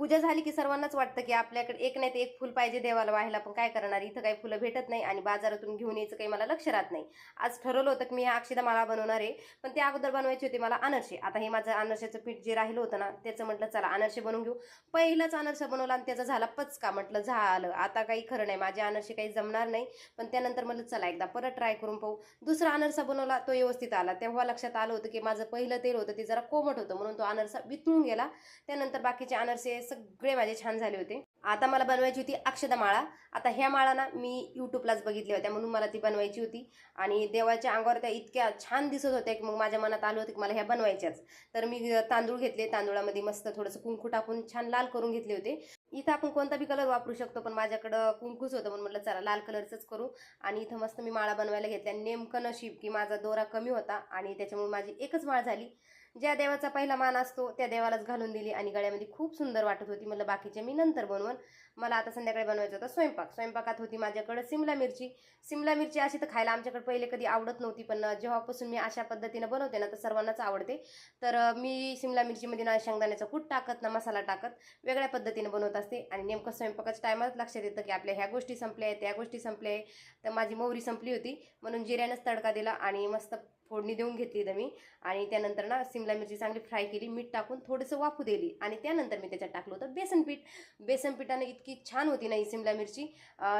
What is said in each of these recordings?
पूजा झाली की सर्वांनाच वाटतं की आपल्याकडे एक नाही तर एक फुल पाहिजे देवाला व्हायला, पण काय करणार, इथं काही फुलं भेटत नाही आणि बाजारातून घेऊन यायचं काही मला लक्ष राहत नाही. आज ठरवलं होतं की मी ह्या अक्षदा माळा बनवणार आहे, पण त्या अगोदर बनवायची होती मला अनारसे. आता हे माझं अनारशाचं पीठ जे राहिलं होतं ना, त्याचं म्हटलं चला अनारसे बनवून घेऊ. पहिलाच अनारसा बनवला आणि त्याचा झाला पचका. म्हटलं झालं आता काही खरं नाही, माझे अनारसे काही जमणार नाही. पण त्यानंतर म्हटलं चला एकदा परत ट्राय करून पाहू. दुसरा अनारसा बनवला, तो व्यवस्थित आला. तेव्हा लक्षात आलं होतं की माझं पहिलं तेल होतं ते जरा कोमट होतं, म्हणून तो अनारसा वितळून गेला. त्यानंतर बाकीचे अनारसे सगळे माझे छान झाले होते. आता मला बनवायची होती अक्षदा माळा. आता ह्या माळा ना मी यूट्यूबलाच बघितल्या होत्या, म्हणून मला ती बनवायची होती. आणि देवाच्या अंगावर त्या इतक्या छान दिसत होत्या की मग माझ्या मनात आलं होतं की मला ह्या बनवायच्याच. तर मी तांदूळ घेतले, तांदूळामध्ये मस्त थोडंसं कुंकू टाकून छान लाल करून घेतले होते. इथं आपण कोणता बी कलर वापरू शकतो, पण माझ्याकडं कुंकूच होतं म्हणून म्हटलं चला लाल कलरचंच करू. आणि इथं मस्त मी माळा बनवायला घेतल्या. नेमकं नशीब की माझा दोरा कमी होता आणि त्याच्यामुळे माझी एकच माळ झाली. ज्या देवाचा पहिला मान असतो त्या देवालाच घालून दिली आणि गळ्यामध्ये खूप सुंदर वाटत होती. मला बाकीचे मी नंतर बनवून. मला आता संध्याकाळी बनवायचा होता स्वयंपाक. स्वयंपाकात होती माझ्याकडे सिमला मिरची. सिमला मिरची अशी तर खायला आमच्याकडे पहिले कधी आवडत नव्हती, पण जेव्हापासून मी अशा पद्धतीनं बनवते ना तर सर्वांनाच आवडते. तर मी सिमला मिरचीमध्ये ना शेंगदाण्याचं कूट टाकत ना मसाला टाकत वेगळ्या पद्धतीनं बनवत असते. आणि नेमकं स्वयंपाकाच्या टायमात लक्षात येतं की आपल्या ह्या गोष्टी संपल्या आहेत, त्या गोष्टी संपल्या आहे. तर माझी मोहरी संपली होती, म्हणून जिऱ्यानंच तडका दिला आणि मस्त फोडणी देऊन घेतली तर मी. आणि त्यानंतर ना सिमला मिरची चांगली फ्राय केली, मीठ टाकून थोडंसं वाफू दिली आणि त्यानंतर मी त्याच्यात टाकलं होतं बेसन पीठ. बेसन पिठाने इतकी छान होती ना ही सिमला मिरची,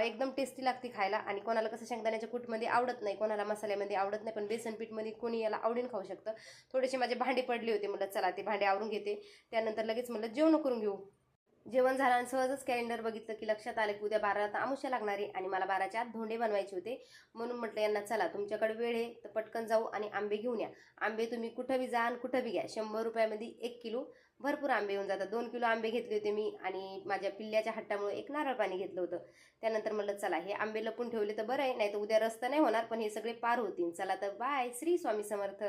एकदम टेस्टी लागते खायला. आणि कोणाला कसं शेंगदाण्याच्या कूटमध्ये आवडत नाही, कोणाला मसाल्यामध्ये आवडत नाही, पण बेसन पीठमध्ये कोणी याला आवडीन खाऊ शकतं. थोडेसे माझे भांडे पडले होते, म्हटलं चला ते भांडे आवरून घेते. त्यानंतर लगेच म्हटलं जेवण करून घेऊ. जेवण झालं आणि सहजच कॅलेंडर बघितलं की लक्षात आलं की उद्या 12ला अमावस्या लागणार आहे आणि मला 12च्या आत धोंडे बनवायचे होते. म्हणून म्हटलं यांना चला तुमच्याकडे वेळ आहे तर पटकन जाऊ आणि आंबे घेऊन या. आंबे तुम्ही कुठं बी जा आणि कुठं बी घ्या, 100 रुपयामध्ये 1 किलो भरपूर आंबे येऊन जातात. 2 किलो आंबे घेतले होते मी आणि माझ्या पिल्ल्याच्या हट्टामुळे 1 नारळ पाणी घेतलं होतं. त्यानंतर म्हटलं चला हे आंबे लपून ठेवले तर बरं आहे, नाही तर उद्या रस्ता नाही होणार, पण हे सगळे पार होतील. चला तर बाय, श्री स्वामी समर्थ.